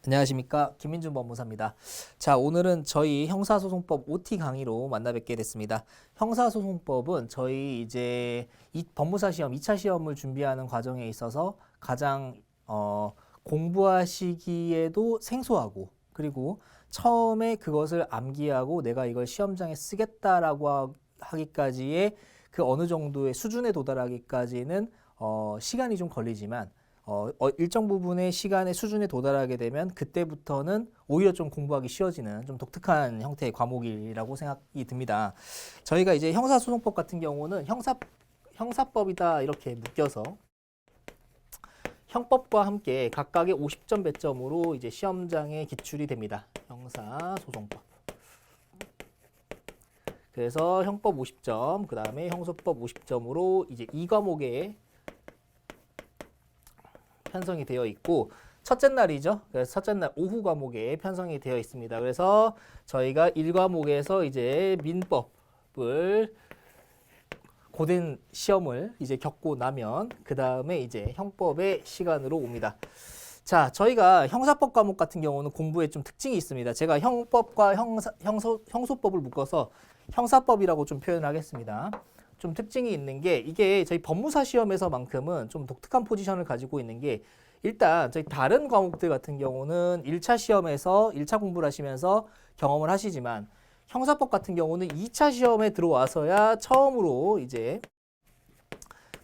안녕하십니까, 김민준 법무사입니다. 자, 오늘은 저희 형사소송법 OT 강의로 만나 뵙게 됐습니다. 형사소송법은 저희 이제 이 법무사 시험 2차 시험을 준비하는 과정에 있어서 가장 공부하시기에도 생소하고, 그리고 처음에 그것을 암기하고 내가 이걸 시험장에 쓰겠다라고 하기까지의 그 어느 정도의 수준에 도달하기까지는 시간이 좀 걸리지만 일정 부분의 시간의 수준에 도달하게 되면 그때부터는 오히려 좀 공부하기 쉬워지는 좀 독특한 형태의 과목이라고 생각이 듭니다. 저희가 이제 형사소송법 같은 경우는 형사법이다 이렇게 묶여서 형법과 함께 각각의 50점 배점으로 이제 시험장에 기출이 됩니다. 형사소송법. 그래서 형법 50점, 그 다음에 형소법 50점으로 이제 이 과목에 편성이 되어 있고, 첫째 날이죠. 그래서 첫째 날 오후 과목에 편성이 되어 있습니다. 그래서 저희가 1과목에서 이제 민법을 고된 시험을 이제 겪고 나면 그 다음에 이제 형법의 시간으로 옵니다. 자, 저희가 형사법 과목 같은 경우는 공부에 좀 특징이 있습니다. 제가 형법과 형소법을 묶어서 형사법이라고 좀 표현을 하겠습니다. 좀 특징이 있는 게 이게 저희 법무사 시험에서만큼은 좀 독특한 포지션을 가지고 있는 게, 일단 저희 다른 과목들 같은 경우는 1차 시험에서 1차 공부를 하시면서 경험을 하시지만 형사법 같은 경우는 2차 시험에 들어와서야 처음으로 이제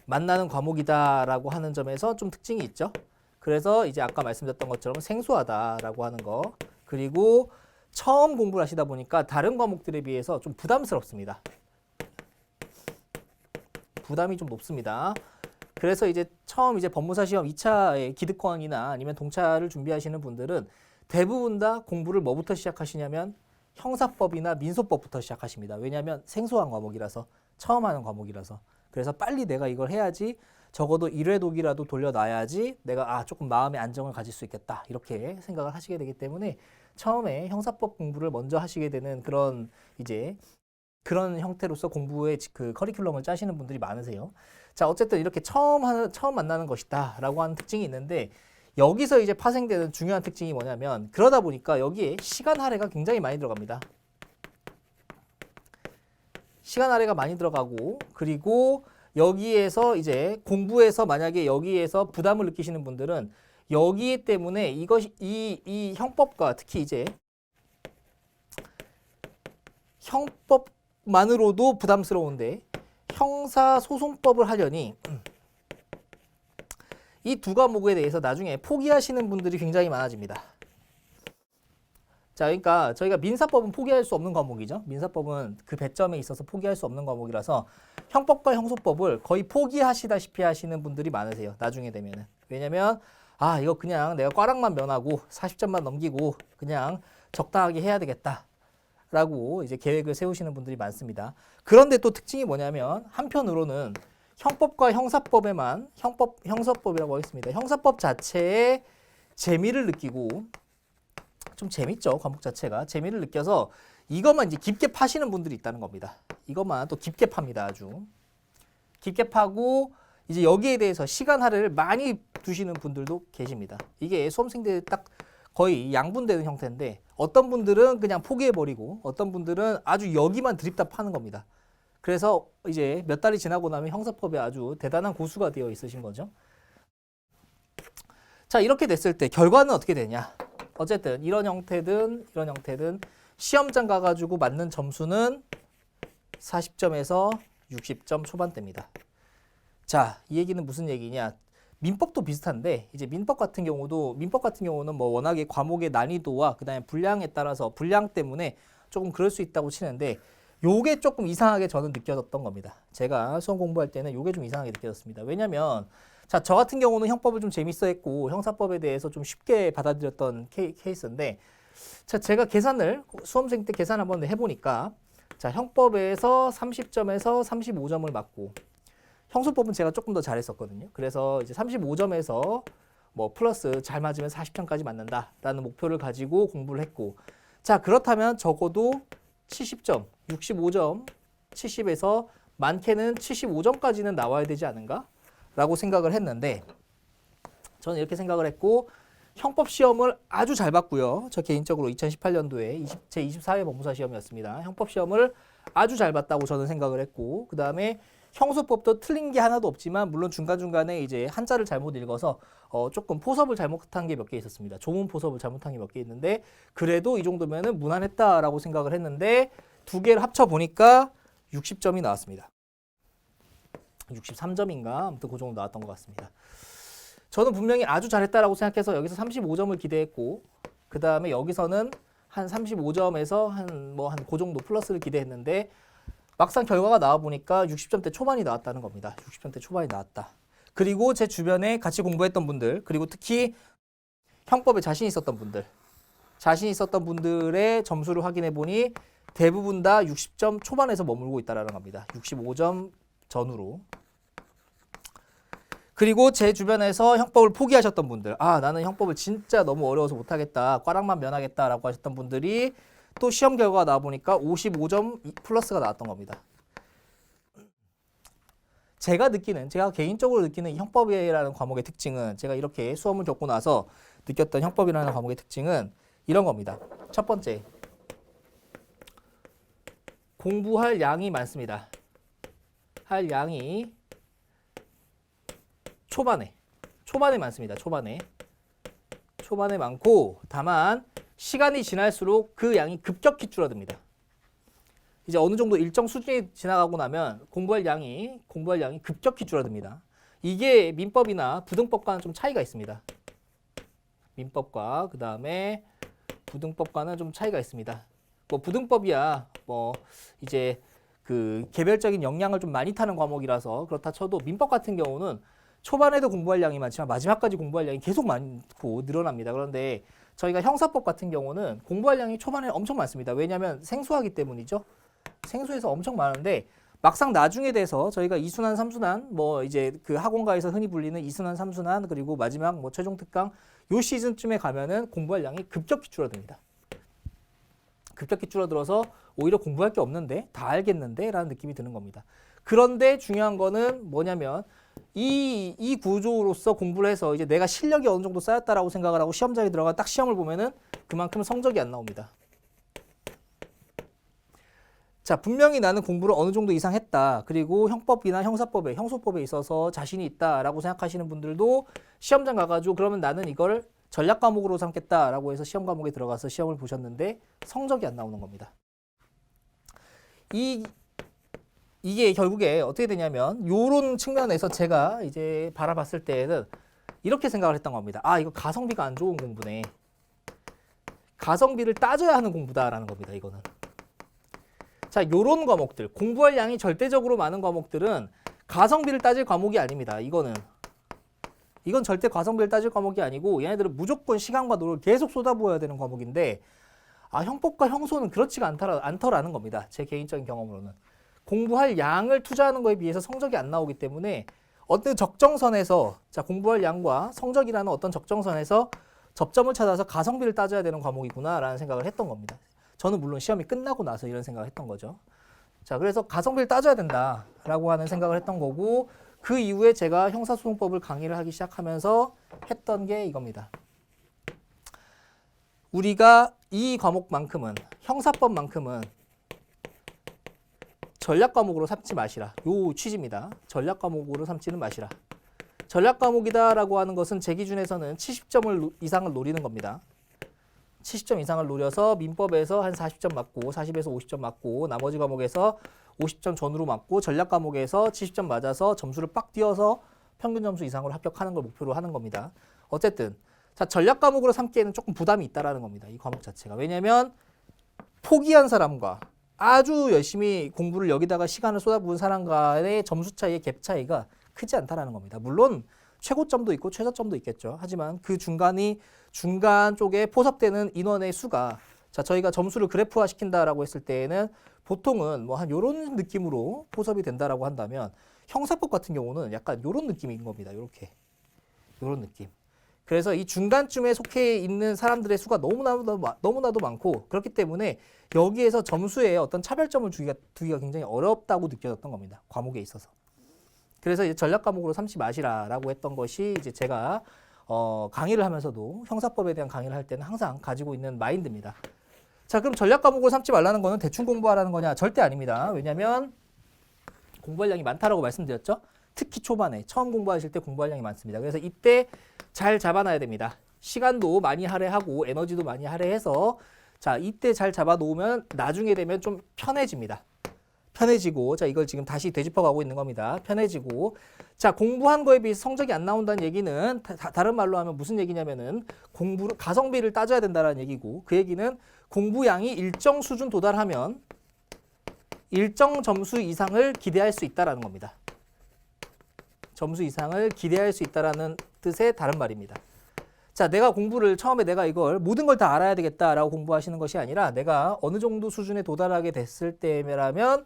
만나는 과목이다라고 하는 점에서 좀 특징이 있죠. 그래서 이제 아까 말씀드렸던 것처럼 생소하다라고 하는 거, 그리고 처음 공부를 하시다 보니까 다른 과목들에 비해서 좀 부담스럽습니다. 부담이 좀 높습니다. 그래서 이제 처음 이제 법무사 시험 2차의 기득권이나 아니면 동차를 준비하시는 분들은 대부분 다 공부를 뭐부터 시작하시냐면 형사법이나 민소법부터 시작하십니다. 왜냐하면 생소한 과목이라서, 처음 하는 과목이라서. 그래서 빨리 내가 이걸 해야지, 적어도 1회 독이라도 돌려놔야지 내가 조금 마음의 안정을 가질 수 있겠다, 이렇게 생각을 하시게 되기 때문에 처음에 형사법 공부를 먼저 하시게 되는 그런 형태로서 공부의 그 커리큘럼을 짜시는 분들이 많으세요. 자, 어쨌든 이렇게 처음 만나는 것이다 라고 하는 특징이 있는데, 여기서 이제 파생되는 중요한 특징이 뭐냐면, 그러다 보니까 여기에 시간 할애가 굉장히 많이 들어갑니다. 시간 할애가 많이 들어가고, 그리고 여기에서 이제 공부에서 만약에 여기에서 부담을 느끼시는 분들은 여기 때문에 이 형법과 특히 이제 형법만으로도 부담스러운데 형사소송법을 하려니 이 두 과목에 대해서 나중에 포기하시는 분들이 굉장히 많아집니다. 자, 그러니까 저희가 민사법은 포기할 수 없는 과목이죠. 민사법은 그 배점에 있어서 포기할 수 없는 과목이라서 형법과 형소법을 거의 포기하시다시피 하시는 분들이 많으세요. 나중에 되면은. 왜냐면 이거 그냥 내가 꽈락만 면하고 40점만 넘기고 그냥 적당하게 해야 되겠다 라고 이제 계획을 세우시는 분들이 많습니다. 그런데 또 특징이 뭐냐면, 한편으로는 형법과 형사법에만, 형사법이라고 하겠습니다. 형사법 자체에 재미를 느끼고, 좀 재밌죠, 과목 자체가. 재미를 느껴서 이것만 이제 깊게 파시는 분들이 있다는 겁니다. 이것만 또 깊게 팝니다. 아주 깊게 파고 이제 여기에 대해서 시간 할애를 많이 두시는 분들도 계십니다. 이게 수험생들 딱 거의 양분되는 형태인데, 어떤 분들은 그냥 포기해버리고 어떤 분들은 아주 여기만 드립다 파는 겁니다. 그래서 이제 몇 달이 지나고 나면 형사법에 아주 대단한 고수가 되어 있으신 거죠. 자, 이렇게 됐을 때 결과는 어떻게 되냐. 어쨌든 이런 형태든 시험장 가가지고 맞는 점수는 40점에서 60점 초반대입니다. 자, 이 얘기는 무슨 얘기냐. 민법도 비슷한데, 이제 민법 같은 경우는 뭐 워낙에 과목의 난이도와 그 다음에 분량에 따라서 분량 때문에 조금 그럴 수 있다고 치는데, 요게 조금 이상하게 저는 느껴졌던 겁니다. 제가 수험 공부할 때는 요게 좀 이상하게 느껴졌습니다. 왜냐면 자, 저 같은 경우는 형법을 좀 재밌어 했고 형사법에 대해서 좀 쉽게 받아들였던 케이스인데, 자, 제가 수험생 때 계산 한번 해보니까, 자, 형법에서 30점에서 35점을 맞고, 형소법은 제가 조금 더 잘했었거든요. 그래서 이제 35점에서 뭐 플러스 잘 맞으면 40점까지 맞는다라는 목표를 가지고 공부를 했고, 자, 그렇다면 적어도 70점, 65점, 70에서 많게는 75점까지는 나와야 되지 않은가? 라고 생각을 했는데, 저는 이렇게 생각을 했고, 형법 시험을 아주 잘 봤고요. 저 개인적으로 2018년도에 제 24회 법무사 시험이었습니다. 형법 시험을 아주 잘 봤다고 저는 생각을 했고, 그 다음에 형소법도 틀린 게 하나도 없지만 물론 중간중간에 이제 한자를 잘못 읽어서 조금 포섭을 잘못한 게 몇 개 있었습니다. 조문 포섭을 잘못한 게 몇 개 있는데 그래도 이 정도면은 무난했다라고 생각을 했는데 두 개를 합쳐 보니까 60점이 나왔습니다. 63점인가 아무튼 그 정도 나왔던 것 같습니다. 저는 분명히 아주 잘했다라고 생각해서 여기서 35점을 기대했고 그 다음에 여기서는 한 35점에서 한 그 정도 플러스를 기대했는데 막상 결과가 나와 보니까 60점대 초반이 나왔다는 겁니다. 60점대 초반이 나왔다. 그리고 제 주변에 같이 공부했던 분들, 그리고 특히 형법에 자신 있었던 분들의 점수를 확인해 보니 대부분 다 60점 초반에서 머물고 있다는 겁니다. 65점 전후로. 그리고 제 주변에서 형법을 포기하셨던 분들, 나는 형법을 진짜 너무 어려워서 못하겠다, 꽈락만 면하겠다라고 하셨던 분들이 또 시험 결과가 나와보니까 55점 플러스가 나왔던 겁니다. 제가 개인적으로 느끼는 이 형법이라는 과목의 특징은, 제가 이렇게 수험을 겪고 나서 느꼈던 형법이라는 과목의 특징은 이런 겁니다. 첫 번째, 공부할 양이 많습니다. 할 양이 초반에 많습니다. 초반에 많고, 다만 시간이 지날수록 그 양이 급격히 줄어듭니다. 이제 어느 정도 일정 수준이 지나가고 나면 공부할 양이 급격히 줄어듭니다. 이게 민법이나 부등법과는 좀 차이가 있습니다. 민법과 그 다음에 부등법과는 좀 차이가 있습니다. 부등법이야 이제 그 개별적인 역량을 좀 많이 타는 과목이라서 그렇다 쳐도 민법 같은 경우는 초반에도 공부할 양이 많지만 마지막까지 공부할 양이 계속 많고 늘어납니다. 그런데 저희가 형사법 같은 경우는 공부할 양이 초반에 엄청 많습니다. 왜냐하면 생소하기 때문이죠. 생소해서 엄청 많은데 막상 나중에 돼서 저희가 2순환, 3순환, 이제 그 학원가에서 흔히 불리는 2순환, 3순환, 그리고 마지막 최종 특강 요 시즌쯤에 가면은 공부할 양이 급격히 줄어듭니다. 급격히 줄어들어서 오히려 공부할 게 없는데 다 알겠는데 라는 느낌이 드는 겁니다. 그런데 중요한 거는 뭐냐면 이 구조로서 공부를 해서 이제 내가 실력이 어느 정도 쌓였다라고 생각을 하고 시험장에 들어가 딱 시험을 보면은 그만큼 성적이 안 나옵니다. 자, 분명히 나는 공부를 어느 정도 이상 했다. 그리고 형법이나 형사법에, 형소법에 있어서 자신이 있다라고 생각하시는 분들도 시험장 가가지고 그러면 나는 이걸 전략 과목으로 삼겠다라고 해서 시험 과목에 들어가서 시험을 보셨는데 성적이 안 나오는 겁니다. 이게 결국에 어떻게 되냐면 요런 측면에서 제가 이제 바라봤을 때에는 이렇게 생각을 했던 겁니다. 이거 가성비가 안 좋은 공부네. 가성비를 따져야 하는 공부다라는 겁니다. 이거는. 자, 요런 과목들, 공부할 양이 절대적으로 많은 과목들은 가성비를 따질 과목이 아닙니다. 이건 절대 가성비를 따질 과목이 아니고 얘네들은 무조건 시간과 노력을 계속 쏟아부어야 되는 과목인데 형법과 형소는 그렇지가 않더라는 겁니다. 제 개인적인 경험으로는. 공부할 양을 투자하는 거에 비해서 성적이 안 나오기 때문에 어떤 적정선에서 공부할 양과 성적이라는 어떤 적정선에서 접점을 찾아서 가성비를 따져야 되는 과목이구나라는 생각을 했던 겁니다. 저는 물론 시험이 끝나고 나서 이런 생각을 했던 거죠. 자, 그래서 가성비를 따져야 된다라고 하는 생각을 했던 거고 그 이후에 제가 형사소송법을 강의를 하기 시작하면서 했던 게 이겁니다. 우리가 이 과목만큼은 형사법만큼은 전략 과목으로 삼지 마시라. 요 취지입니다. 전략 과목으로 삼지는 마시라. 전략 과목이다라고 하는 것은 제 기준에서는 70점 이상을 노리는 겁니다. 70점 이상을 노려서 민법에서 한 40점 맞고 40에서 50점 맞고 나머지 과목에서 50점 전후로 맞고 전략 과목에서 70점 맞아서 점수를 빡 띄어서 평균 점수 이상으로 합격하는 걸 목표로 하는 겁니다. 어쨌든 자, 전략 과목으로 삼기에는 조금 부담이 있다라는 겁니다. 이 과목 자체가. 왜냐하면 포기한 사람과 아주 열심히 공부를 여기다가 시간을 쏟아부은 사람과의 점수 차이의 갭 차이가 크지 않다라는 겁니다. 물론 최고점도 있고 최저점도 있겠죠. 하지만 그 중간 쪽에 포섭되는 인원의 수가 저희가 점수를 그래프화 시킨다라고 했을 때에는 보통은 한 요런 느낌으로 포섭이 된다라고 한다면 형사법 같은 경우는 약간 요런 느낌인 겁니다. 요런 느낌. 그래서 이 중간쯤에 속해 있는 사람들의 수가 너무나도 많고 그렇기 때문에 여기에서 점수에 어떤 차별점을 두기가 굉장히 어렵다고 느껴졌던 겁니다. 과목에 있어서. 그래서 이제 전략 과목으로 삼지 마시라라고 했던 것이 이제 제가 강의를 하면서도 형사법에 대한 강의를 할 때는 항상 가지고 있는 마인드입니다. 자, 그럼 전략 과목을 삼지 말라는 거는 대충 공부하라는 거냐? 절대 아닙니다. 왜냐하면 공부할 양이 많다라고 말씀드렸죠. 특히 초반에 처음 공부하실 때 공부할 양이 많습니다. 그래서 이때 잘 잡아놔야 됩니다. 시간도 많이 할애하고 에너지도 많이 할애해서 자, 이때 잘 잡아놓으면 나중에 되면 좀 편해집니다. 편해지고, 자, 이걸 지금 다시 되짚어가고 있는 겁니다. 편해지고, 자, 공부한 거에 비해서 성적이 안 나온다는 얘기는 다른 말로 하면 무슨 얘기냐면은 공부를 가성비를 따져야 된다는 얘기고, 그 얘기는 공부량이 일정 수준 도달하면 일정 점수 이상을 기대할 수 있다라는 겁니다. 점수 이상을 기대할 수 있다라는 뜻의 다른 말입니다. 자, 내가 공부를 처음에 내가 이걸 모든 걸 다 알아야 되겠다라고 공부하시는 것이 아니라 내가 어느 정도 수준에 도달하게 됐을 때라면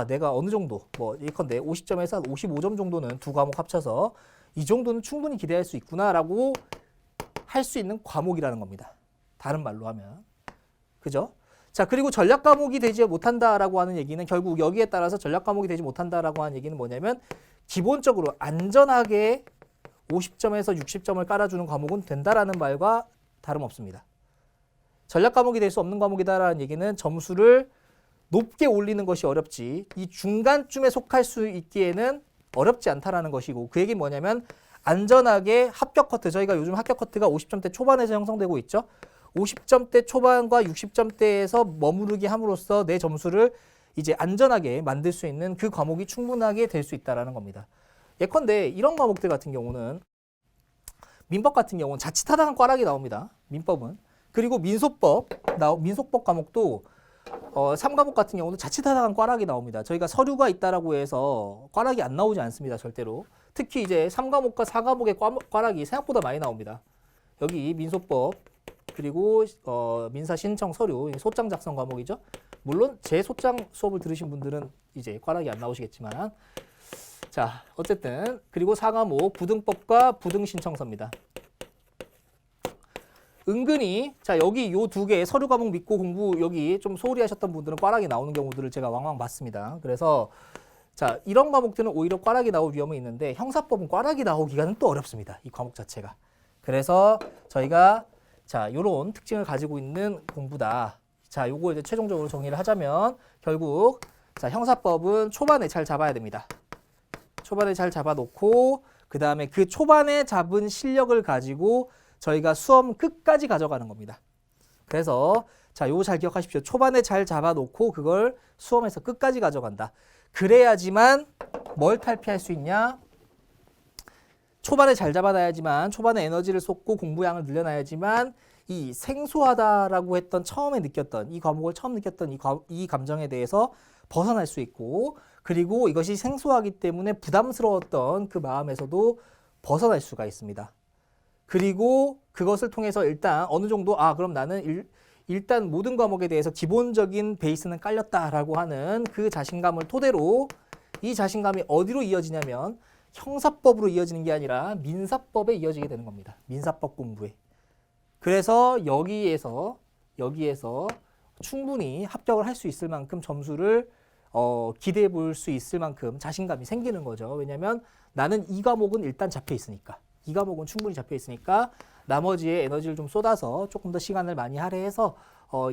내가 어느 정도 뭐 예컨대 50점에서 한 55점 정도는 두 과목 합쳐서 이 정도는 충분히 기대할 수 있구나라고 할 수 있는 과목이라는 겁니다. 다른 말로 하면. 그죠? 자, 그리고 전략 과목이 되지 못한다라고 하는 얘기는 결국 여기에 따라서 전략 과목이 되지 못한다라고 하는 얘기는 뭐냐면 기본적으로 안전하게 50점에서 60점을 깔아주는 과목은 된다라는 말과 다름없습니다. 전략 과목이 될 수 없는 과목이다라는 얘기는 점수를 높게 올리는 것이 어렵지 이 중간쯤에 속할 수 있기에는 어렵지 않다라는 것이고 그 얘기는 뭐냐면 안전하게 합격 커트, 저희가 요즘 합격 커트가 50점대 초반에서 형성되고 있죠. 50점대 초반과 60점대에서 머무르게 함으로써 내 점수를 이제 안전하게 만들 수 있는 그 과목이 충분하게 될 수 있다라는 겁니다. 예컨대 이런 과목들 같은 경우는 민법 같은 경우는 자칫하다가 꽈락이 나옵니다. 민법은. 그리고 민소법 과목도 3과목 같은 경우는 자칫하다가 꽈락이 나옵니다. 저희가 서류가 있다라고 해서 꽈락이 안 나오지 않습니다. 절대로. 특히 이제 3과목과 4과목의 꽈락이 생각보다 많이 나옵니다. 여기 민소법 그리고 민사 신청 서류 소장 작성 과목이죠. 물론 제 소장 수업을 들으신 분들은 이제 꽈락이 안 나오시겠지만 자, 어쨌든 그리고 4과목 부등법과 부등신청서입니다. 은근히 자 여기 요 두 개 서류 과목 믿고 공부 여기 좀 소홀히 하셨던 분들은 꽈락이 나오는 경우들을 제가 왕왕 봤습니다. 그래서 자 이런 과목들은 오히려 꽈락이 나올 위험이 있는데 형사법은 꽈락이 나오기가는 또 어렵습니다. 이 과목 자체가. 그래서 저희가 자 요런 특징을 가지고 있는 공부다. 자 요거 이제 최종적으로 정리를 하자면 결국 자 형사법은 초반에 잘 잡아야 됩니다. 초반에 잘 잡아놓고 그 다음에 그 초반에 잡은 실력을 가지고 저희가 수험 끝까지 가져가는 겁니다. 그래서 자 요거 잘 기억하십시오. 초반에 잘 잡아놓고 그걸 수험에서 끝까지 가져간다. 그래야지만 뭘 탈피할 수 있냐? 초반에 잘 잡아놔야지만 초반에 에너지를 쏟고 공부량을 늘려놔야지만 이 생소하다라고 했던 처음에 느꼈던 이 과목을 처음 느꼈던 이 감정에 대해서 벗어날 수 있고 그리고 이것이 생소하기 때문에 부담스러웠던 그 마음에서도 벗어날 수가 있습니다. 그리고 그것을 통해서 일단 어느 정도 그럼 나는 일단 모든 과목에 대해서 기본적인 베이스는 깔렸다라고 하는 그 자신감을 토대로 이 자신감이 어디로 이어지냐면 형사법으로 이어지는 게 아니라 민사법에 이어지게 되는 겁니다. 민사법 공부에. 그래서 여기에서 충분히 합격을 할 수 있을 만큼 점수를 기대해 볼 수 있을 만큼 자신감이 생기는 거죠. 왜냐하면 나는 이 과목은 일단 잡혀 있으니까. 이 과목은 충분히 잡혀 있으니까 나머지에 에너지를 좀 쏟아서 조금 더 시간을 많이 할애해서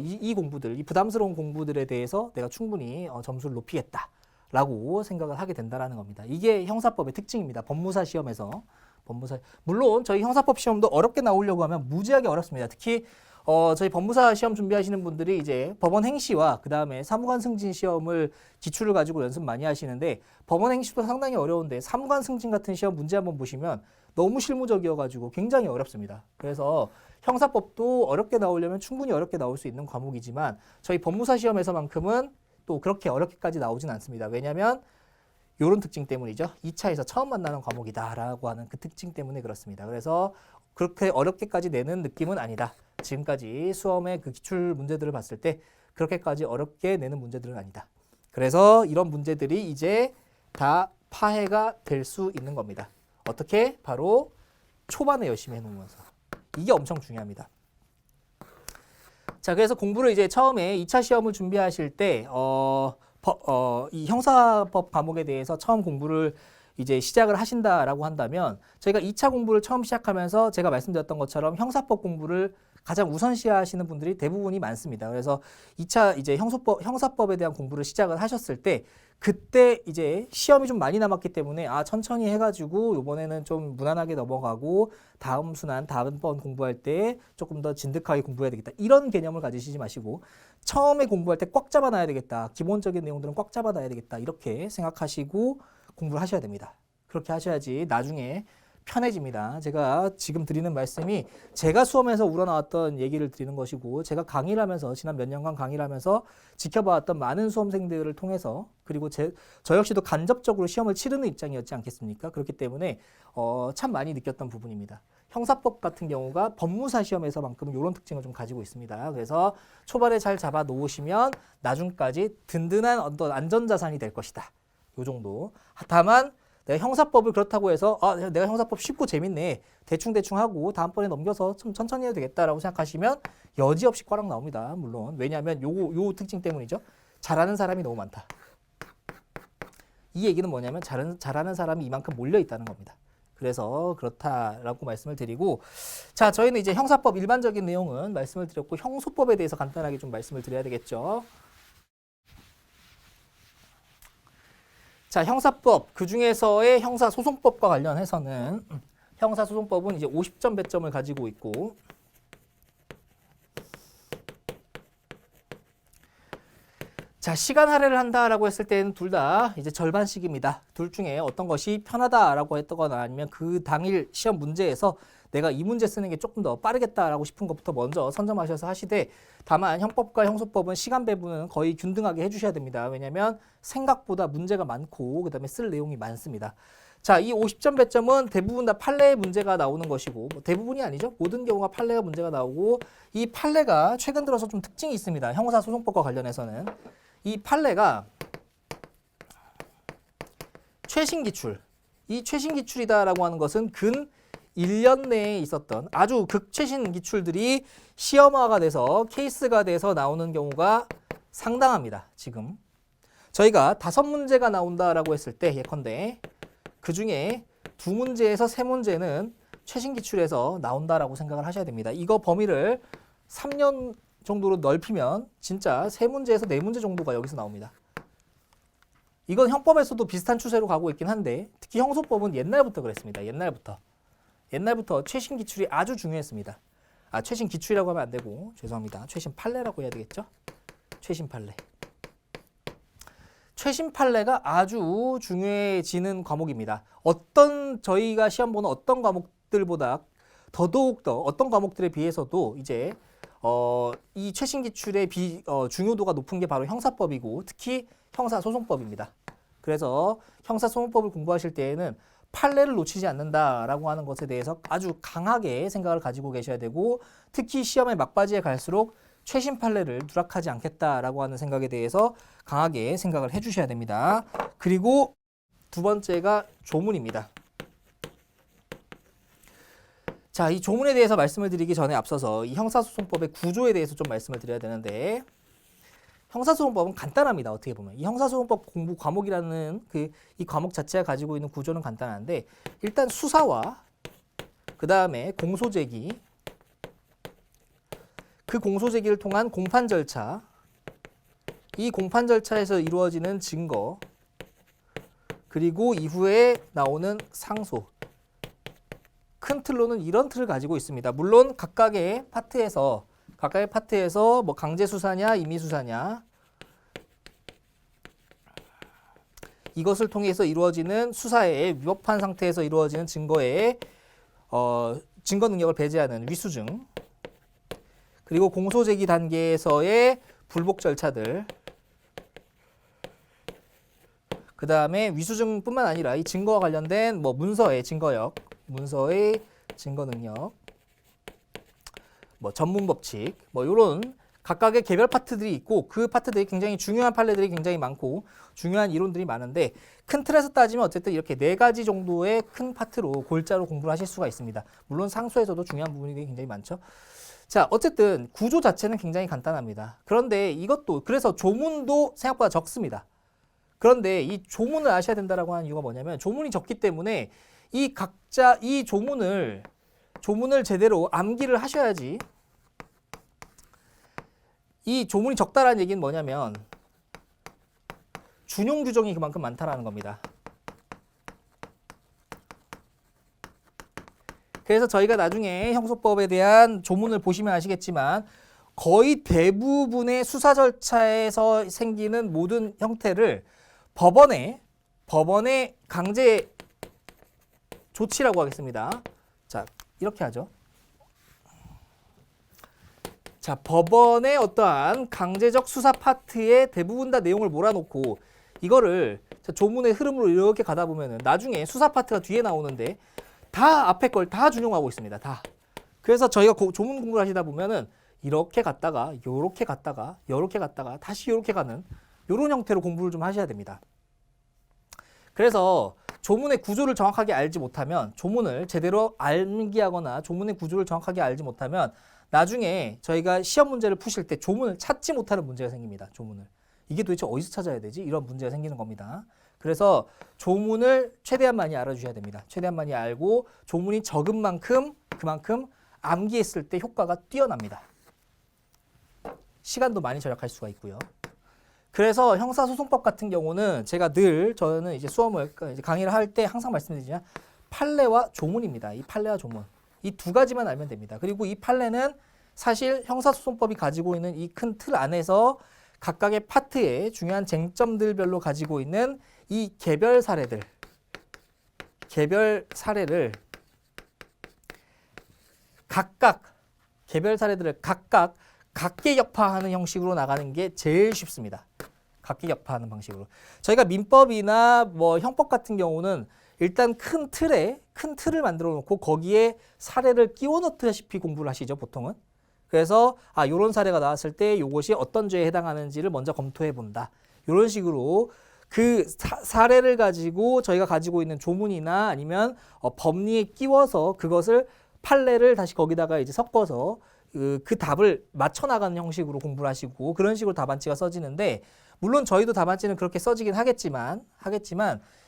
이 공부들, 이 부담스러운 공부들에 대해서 내가 충분히 점수를 높이겠다라고 생각을 하게 된다라는 겁니다. 이게 형사법의 특징입니다. 법무사 시험에서. 물론 저희 형사법 시험도 어렵게 나오려고 하면 무지하게 어렵습니다. 특히 저희 법무사 시험 준비하시는 분들이 이제 법원 행시와 그 다음에 사무관 승진 시험을 기출을 가지고 연습 많이 하시는데 법원 행시도 상당히 어려운데 사무관 승진 같은 시험 문제 한번 보시면 너무 실무적이어가지고 굉장히 어렵습니다. 그래서 형사법도 어렵게 나오려면 충분히 어렵게 나올 수 있는 과목이지만 저희 법무사 시험에서만큼은 또 그렇게 어렵게까지 나오진 않습니다. 왜냐하면 이런 특징 때문이죠. 2차에서 처음 만나는 과목이다라고 하는 그 특징 때문에 그렇습니다. 그래서 그렇게 어렵게까지 내는 느낌은 아니다. 지금까지 수험의 그 기출 문제들을 봤을 때 그렇게까지 어렵게 내는 문제들은 아니다. 그래서 이런 문제들이 이제 다 파해가 될 수 있는 겁니다. 어떻게? 바로 초반에 열심히 해놓으면서. 이게 엄청 중요합니다. 자, 그래서 공부를 이제 처음에 2차 시험을 준비하실 때 이 형사법 과목에 대해서 처음 공부를 이제 시작을 하신다라고 한다면 저희가 2차 공부를 처음 시작하면서 제가 말씀드렸던 것처럼 형사법 공부를 가장 우선시하시는 분들이 대부분이 많습니다. 그래서 2차 이제 형사법에 대한 공부를 시작을 하셨을 때 그때 이제 시험이 좀 많이 남았기 때문에 천천히 해가지고 이번에는 좀 무난하게 넘어가고 다음 순환, 다음번 공부할 때 조금 더 진득하게 공부해야 되겠다. 이런 개념을 가지시지 마시고 처음에 공부할 때 꽉 잡아놔야 되겠다. 기본적인 내용들은 꽉 잡아놔야 되겠다. 이렇게 생각하시고 공부를 하셔야 됩니다. 그렇게 하셔야지 나중에 편해집니다. 제가 지금 드리는 말씀이 제가 수험에서 우러나왔던 얘기를 드리는 것이고 제가 강의를 하면서 지난 몇 년간 강의를 하면서 지켜봐왔던 많은 수험생들을 통해서 그리고 저 역시도 간접적으로 시험을 치르는 입장이었지 않겠습니까? 그렇기 때문에 참 많이 느꼈던 부분입니다. 형사법 같은 경우가 법무사 시험에서만큼은 이런 특징을 좀 가지고 있습니다. 그래서 초반에 잘 잡아 놓으시면 나중까지 든든한 어떤 안전자산이 될 것이다. 요 정도. 다만 내가 형사법을 그렇다고 해서 내가 형사법 쉽고 재밌네. 대충 하고 다음번에 넘겨서 좀 천천히 해도 되겠다라고 생각하시면 여지없이 꽈락 나옵니다. 물론. 왜냐하면 요 특징 때문이죠. 잘하는 사람이 너무 많다. 이 얘기는 뭐냐면 잘하는 사람이 이만큼 몰려 있다는 겁니다. 그래서 그렇다라고 말씀을 드리고 자, 저희는 이제 형사법 일반적인 내용은 말씀을 드렸고 형소법에 대해서 간단하게 좀 말씀을 드려야 되겠죠. 자, 형사법 그중에서의 형사소송법과 관련해서는 형사소송법은 이제 50점 배점을 가지고 있고 자, 시간 할애를 한다라고 했을 때는 둘 다 이제 절반씩입니다. 둘 중에 어떤 것이 편하다라고 했거나 아니면 그 당일 시험 문제에서 내가 이 문제 쓰는 게 조금 더 빠르겠다라고 싶은 것부터 먼저 선점하셔서 하시되 다만 형법과 형소법은 시간 배분은 거의 균등하게 해주셔야 됩니다. 왜냐하면 생각보다 문제가 많고 그 다음에 쓸 내용이 많습니다. 자, 이 50점 배점은 대부분 다 판례의 문제가 나오는 것이고 대부분이 아니죠. 모든 경우가 판례가 문제가 나오고 이 판례가 최근 들어서 좀 특징이 있습니다. 형사소송법과 관련해서는 이 판례가 최신 기출, 이 최신 기출이다라고 하는 것은 근 1년 내에 있었던 아주 극최신 기출들이 시험화가 돼서 케이스가 돼서 나오는 경우가 상당합니다. 지금 저희가 5문제가 나온다라고 했을 때 예컨대 그 중에 2문제에서 3문제는 최신 기출에서 나온다라고 생각을 하셔야 됩니다. 이거 범위를 3년 정도로 넓히면 진짜 3문제에서 4문제 정도가 여기서 나옵니다. 이건 형법에서도 비슷한 추세로 가고 있긴 한데 특히 형소법은 옛날부터 그랬습니다. 옛날부터 최신 기출이 아주 중요했습니다. 최신 기출이라고 하면 안 되고 죄송합니다. 최신 판례라고 해야 되겠죠? 최신 판례. 최신 판례가 아주 중요해지는 과목입니다. 저희가 시험 보는 어떤 과목들보다 더더욱더 어떤 과목들에 비해서도 이제 이 최신 기출의 중요도가 높은 게 바로 형사법이고 특히 형사소송법입니다. 그래서 형사소송법을 공부하실 때에는 판례를 놓치지 않는다라고 하는 것에 대해서 아주 강하게 생각을 가지고 계셔야 되고 특히 시험의 막바지에 갈수록 최신 판례를 누락하지 않겠다라고 하는 생각에 대해서 강하게 생각을 해주셔야 됩니다. 그리고 두 번째가 조문입니다. 자, 이 조문에 대해서 말씀을 드리기 전에 앞서서 이 형사소송법의 구조에 대해서 좀 말씀을 드려야 되는데 형사소송법은 간단합니다. 어떻게 보면 이 형사소송법 공부 과목이라는 이 과목 자체가 가지고 있는 구조는 간단한데 일단 수사와 그 다음에 공소제기, 그 공소제기를 통한 공판 절차, 이 공판 절차에서 이루어지는 증거, 그리고 이후에 나오는 상소. 큰 틀로는 이런 틀을 가지고 있습니다. 물론 각각의 파트에서 뭐 강제 수사냐 임의 수사냐 이것을 통해서 이루어지는 수사에 위법한 상태에서 이루어지는 증거의 증거 능력을 배제하는 위수증, 그리고 공소제기 단계에서의 불복 절차들, 그 다음에 위수증뿐만 아니라 이 증거와 관련된 뭐 문서의 증거력, 문서의 증거 능력, 뭐 전문 법칙, 뭐 이런 각각의 개별 파트들이 있고 그 파트들이 굉장히 중요한 판례들이 굉장히 많고 중요한 이론들이 많은데 큰 틀에서 따지면 어쨌든 이렇게 4가지 정도의 큰 파트로 골자로 공부를 하실 수가 있습니다. 물론 상수에서도 중요한 부분이 굉장히 많죠. 자, 어쨌든 구조 자체는 굉장히 간단합니다. 그런데 이것도 그래서 조문도 생각보다 적습니다. 그런데 이 조문을 아셔야 된다라고 하는 이유가 뭐냐면 조문이 적기 때문에 이 각자 이 조문을 제대로 암기를 하셔야지. 이 조문이 적다라는 얘기는 뭐냐면 준용 규정이 그만큼 많다라는 겁니다. 그래서 저희가 나중에 형소법에 대한 조문을 보시면 아시겠지만 거의 대부분의 수사 절차에서 생기는 모든 형태를 법원의 강제 조치라고 하겠습니다. 자, 이렇게 하죠. 자, 법원의 어떠한 강제적 수사 파트에 대부분 다 내용을 몰아놓고 이거를 조문의 흐름으로 이렇게 가다 보면은 나중에 수사 파트가 뒤에 나오는데 다 앞에 걸 다 준용하고 있습니다. 다. 그래서 저희가 조문 공부를 하시다 보면은 이렇게 갔다가 요렇게 갔다가 요렇게 갔다가 다시 요렇게 가는 요런 형태로 공부를 좀 하셔야 됩니다. 그래서 조문의 구조를 정확하게 알지 못하면 조문을 제대로 암기하거나 조문의 구조를 정확하게 알지 못하면 나중에 저희가 시험 문제를 푸실 때 조문을 찾지 못하는 문제가 생깁니다. 조문을. 이게 도대체 어디서 찾아야 되지? 이런 문제가 생기는 겁니다. 그래서 조문을 최대한 많이 알아주셔야 됩니다. 최대한 많이 알고 조문이 적은 만큼 그만큼 암기했을 때 효과가 뛰어납니다. 시간도 많이 절약할 수가 있고요. 그래서 형사소송법 같은 경우는 제가 늘 저는 이제 수험을 강의를 할 때 항상 말씀드리지만 판례와 조문입니다. 이 판례와 조문. 이 두 가지만 알면 됩니다. 그리고 이 판례는 사실 형사소송법이 가지고 있는 이 큰 틀 안에서 각각의 파트의 중요한 쟁점들별로 가지고 있는 이 개별 사례를 각각 각계격파하는 형식으로 나가는 게 제일 쉽습니다. 각계격파하는 방식으로. 저희가 민법이나 뭐 형법 같은 경우는 일단 큰 틀을 만들어 놓고 거기에 사례를 끼워 넣다시피 공부를 하시죠, 보통은. 그래서 요런 사례가 나왔을 때 이것이 어떤 죄에 해당하는지를 먼저 검토해 본다. 이런 식으로 그 사례를 가지고 저희가 가지고 있는 조문이나 아니면 법리에 끼워서 그것을 판례를 다시 거기다가 이제 섞어서 그 답을 맞춰 나가는 형식으로 공부를 하시고 그런 식으로 답안지가 써지는데 물론 저희도 답안지는 그렇게 써지긴 하겠지만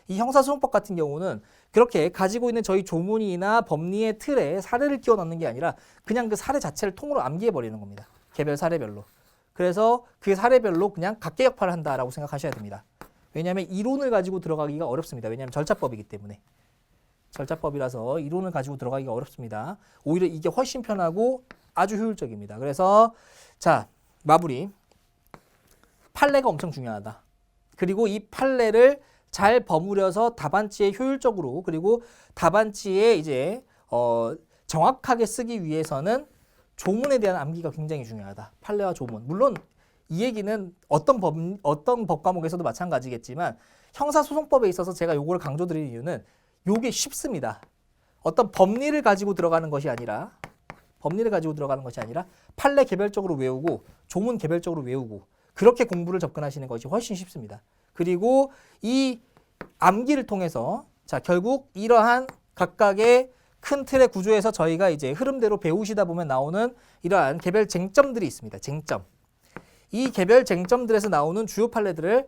이 형사소송법 같은 경우는 그렇게 가지고 있는 저희 조문이나 법리의 틀에 사례를 끼워 넣는 게 아니라 그냥 그 사례 자체를 통으로 암기해 버리는 겁니다. 개별 사례별로. 그래서 그 사례별로 그냥 각계역파를 한다라고 생각하셔야 됩니다. 왜냐하면 이론을 가지고 들어가기가 어렵습니다. 왜냐하면 절차법이기 때문에. 절차법이라서 이론을 가지고 들어가기가 어렵습니다. 오히려 이게 훨씬 편하고 아주 효율적입니다. 그래서 자, 마무리. 판례가 엄청 중요하다. 그리고 이 판례를 잘 버무려서 답안지에 효율적으로 그리고 답안지에 이제 정확하게 쓰기 위해서는 조문에 대한 암기가 굉장히 중요하다. 판례와 조문. 물론 이 얘기는 어떤 법 과목에서도 마찬가지겠지만 형사소송법에 있어서 제가 요거를 강조드리는 이유는 요게 쉽습니다. 어떤 법리를 가지고 들어가는 것이 아니라 판례 개별적으로 외우고 조문 개별적으로 외우고 그렇게 공부를 접근하시는 것이 훨씬 쉽습니다. 그리고 이 암기를 통해서 자, 결국 이러한 각각의 큰 틀의 구조에서 저희가 이제 흐름대로 배우시다 보면 나오는 이러한 개별 쟁점들이 있습니다. 쟁점. 이 개별 쟁점들에서 나오는 주요 판례들을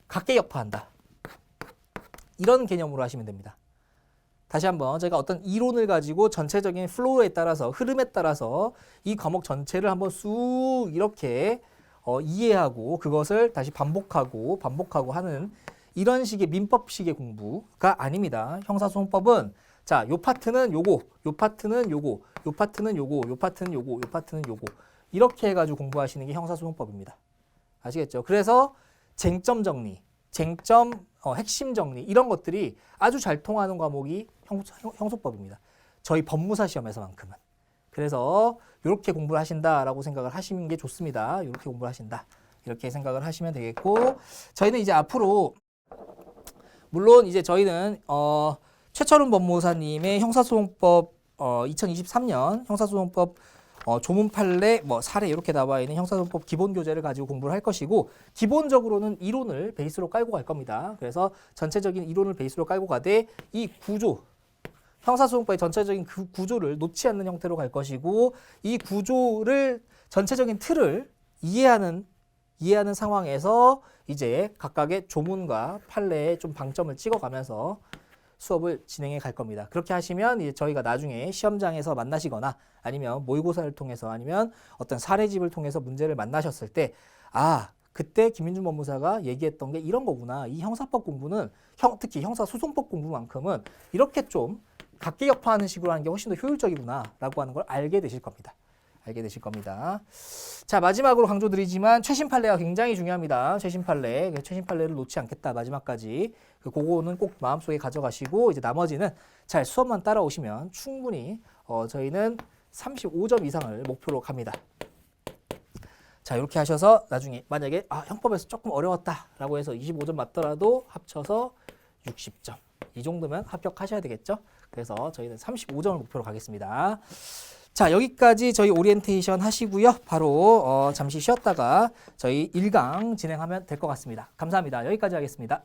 각계격파한다. 이런 개념으로 하시면 됩니다. 다시 한번 제가 어떤 이론을 가지고 전체적인 플로우에 따라서 흐름에 따라서 이 과목 전체를 한번 쑥 이렇게 이해하고 그것을 다시 반복하고 하는 이런 식의 민법식의 공부가 아닙니다. 형사소송법은 자, 요 파트는 요거, 요 파트는 요거, 요 파트는 요거, 요 파트는 요거, 요 파트는 요거 이렇게 해가지고 공부하시는 게 형사소송법입니다. 아시겠죠? 그래서 쟁점 정리, 핵심 정리 이런 것들이 아주 잘 통하는 과목이 형소법입니다. 저희 법무사 시험에서만큼은. 그래서 이렇게 공부를 하신다라고 생각을 하시는 게 좋습니다. 이렇게 공부를 하신다. 이렇게 생각을 하시면 되겠고 저희는 이제 앞으로 물론 이제 저희는 최철훈 법무사님의 형사소송법 2023년 형사소송법 조문 판례 사례 이렇게 나와 있는 형사소송법 기본 교재를 가지고 공부를 할 것이고 기본적으로는 이론을 베이스로 깔고 갈 겁니다. 그래서 전체적인 이론을 베이스로 깔고 가되 이 구조 형사소송법의 전체적인 그 구조를 놓지 않는 형태로 갈 것이고 이 구조를 전체적인 틀을 이해하는 이해하는 상황에서 이제 각각의 조문과 판례에 좀 방점을 찍어가면서 수업을 진행해 갈 겁니다. 그렇게 하시면 이제 저희가 나중에 시험장에서 만나시거나 아니면 모의고사를 통해서 아니면 어떤 사례집을 통해서 문제를 만나셨을 때 그때 김민준 법무사가 얘기했던 게 이런 거구나. 이 형사법 공부는 특히 형사소송법 공부만큼은 이렇게 좀 각기격파하는 식으로 하는 게 훨씬 더 효율적이구나 라고 하는 걸 알게 되실 겁니다. 자, 마지막으로 강조드리지만 최신 판례가 굉장히 중요합니다. 최신 판례를 놓지 않겠다. 마지막까지. 그거는 꼭 마음속에 가져가시고 이제 나머지는 잘 수업만 따라오시면 충분히 저희는 35점 이상을 목표로 갑니다. 자, 이렇게 하셔서 나중에 만약에 형법에서 조금 어려웠다라고 해서 25점 맞더라도 합쳐서 60점. 이 정도면 합격하셔야 되겠죠? 그래서 저희는 35점을 목표로 가겠습니다. 자, 여기까지 저희 오리엔테이션 하시고요. 바로 잠시 쉬었다가 저희 1강 진행하면 될 것 같습니다. 감사합니다. 여기까지 하겠습니다.